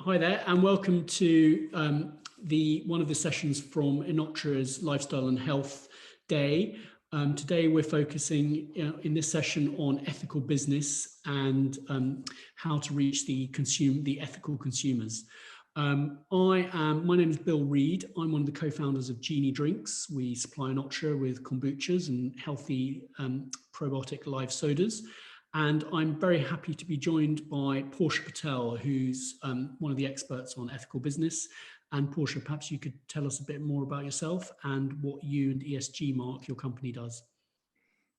Hi there, and welcome to one of the sessions from Enotria's Lifestyle and Health Day. Today we're focusing in this session on ethical business and how to reach the ethical consumers. My name is Bill Reed. I'm one of the co-founders of Genie drinks. We supply Enotria with kombuchas and healthy probiotic live sodas. And I'm very happy to be joined by Portia Patel, who's one of the experts on ethical business. And Portia, perhaps you could tell us a bit more about yourself and what you and ESGmark, your company, does.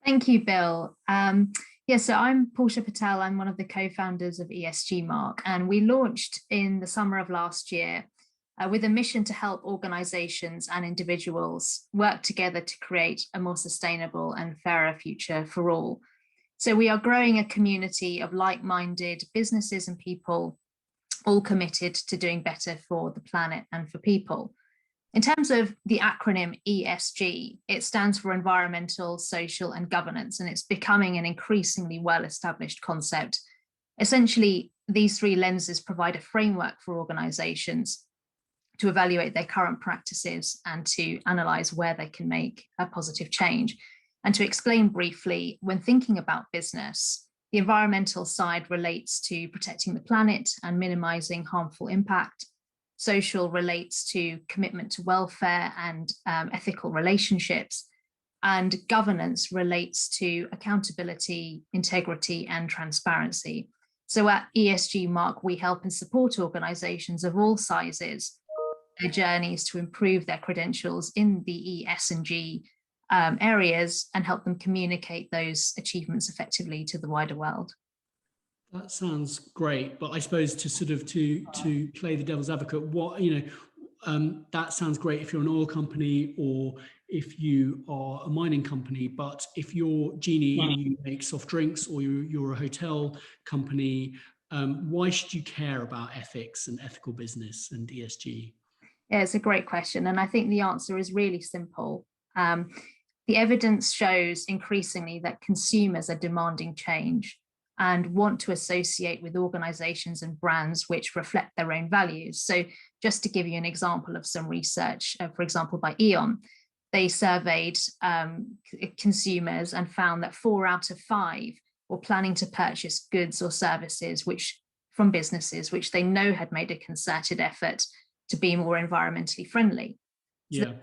Thank you, Bill. So I'm Portia Patel. I'm one of the co-founders of ESGmark, and we launched in the summer of last year with a mission to help organizations and individuals work together to create a more sustainable and fairer future for all. So we are growing a community of like-minded businesses and people, all committed to doing better for the planet and for people. In terms of the acronym ESG, it stands for environmental, social, and governance, and it's becoming an increasingly well-established concept. Essentially, these three lenses provide a framework for organizations to evaluate their current practices and to analyze where they can make a positive change. And to explain briefly, when thinking about business, the environmental side relates to protecting the planet and minimizing harmful impact. Social relates to commitment to welfare and ethical relationships. And governance relates to accountability, integrity, and transparency. So at ESGmark, we help and support organizations of all sizes, their journeys to improve their credentials in the E, S, and G areas and help them communicate those achievements effectively to the wider world. That sounds great, but I suppose to play the devil's advocate, that sounds great if you're an oil company or if you are a mining company, but if you're Genie and you make soft drinks, or you're a hotel company, why should you care about ethics and ethical business and ESG? Yeah, it's a great question, and I think the answer is really simple. The evidence shows increasingly that consumers are demanding change and want to associate with organizations and brands which reflect their own values. So just to give you an example of some research, for example, by E.ON, they surveyed consumers and found that 4 out of 5 were planning to purchase goods or services from businesses which they know had made a concerted effort to be more environmentally friendly. So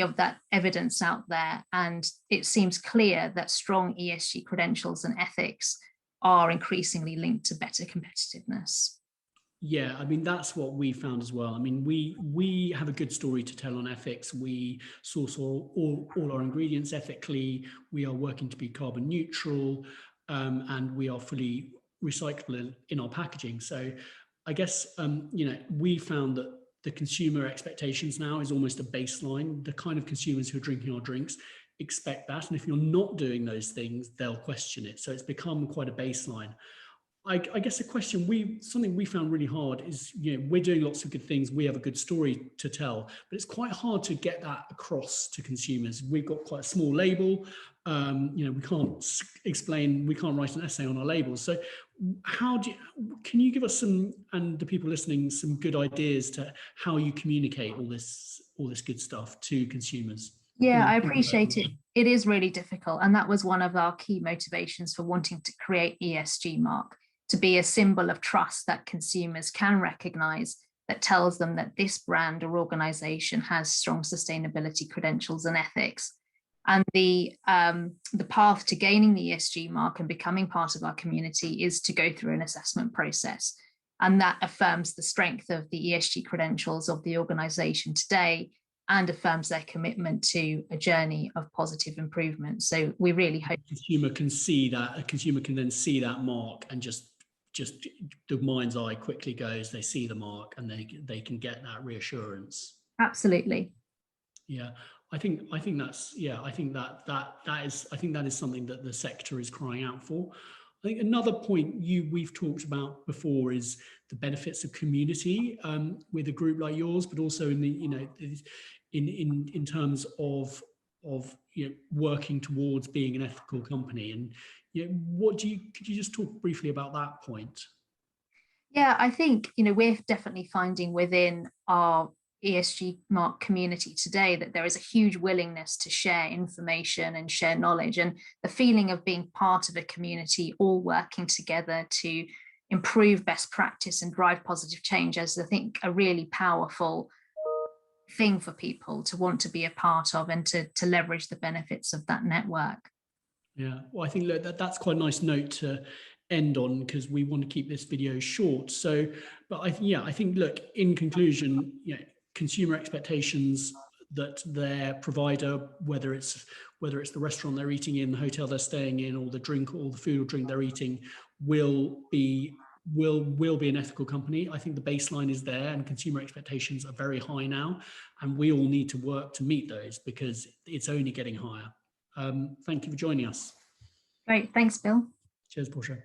of that evidence out there, and it seems clear that strong ESG credentials and ethics are increasingly linked to better competitiveness. Yeah, I mean, that's what we found as well. I mean, we have a good story to tell on ethics. We source all our ingredients ethically. We are working to be carbon neutral, and we are fully recyclable in our packaging. So I guess, we found that the consumer expectations now is almost a baseline. The kind of consumers who are drinking our drinks expect that. And if you're not doing those things, they'll question it. So it's become quite a baseline. I guess something we found really hard is, we're doing lots of good things. We have a good story to tell, but it's quite hard to get that across to consumers. We've got quite a small label. We can't write an essay on our labels. So can you give us and the people listening, some good ideas to how you communicate all this good stuff to consumers? Yeah, I appreciate it. It is really difficult. And that was one of our key motivations for wanting to create ESGmark, to be a symbol of trust that consumers can recognize, that tells them that this brand or organization has strong sustainability credentials and ethics. And the path to gaining the ESG mark and becoming part of our community is to go through an assessment process. And that affirms the strength of the ESG credentials of the organization today and affirms their commitment to a journey of positive improvement. So we really hope a consumer can then see that mark, and just the mind's eye quickly goes, they see the mark and they can get that reassurance. Absolutely. Yeah. I think that is something that the sector is crying out for. I think another point we've talked about before is the benefits of community with a group like yours, but also in the in terms of working towards being an ethical company. And could you just talk briefly about that point? Yeah, I think, we're definitely finding within our ESGmark community today that there is a huge willingness to share information and share knowledge, and the feeling of being part of a community, all working together to improve best practice and drive positive change, as I think a really powerful thing for people to want to be a part of and to leverage the benefits of that network. Yeah, well, I think look, that's quite a nice note to end on, because we want to keep this video short. So, but I think look, in conclusion, consumer expectations that their provider, whether it's the restaurant they're eating in, the hotel they're staying in, or the drink or the food or drink they're eating, will be an ethical company. I think the baseline is there, and consumer expectations are very high now, and we all need to work to meet those, because it's only getting higher. Thank you for joining us. Great. Thanks, Bill. Cheers, Portia.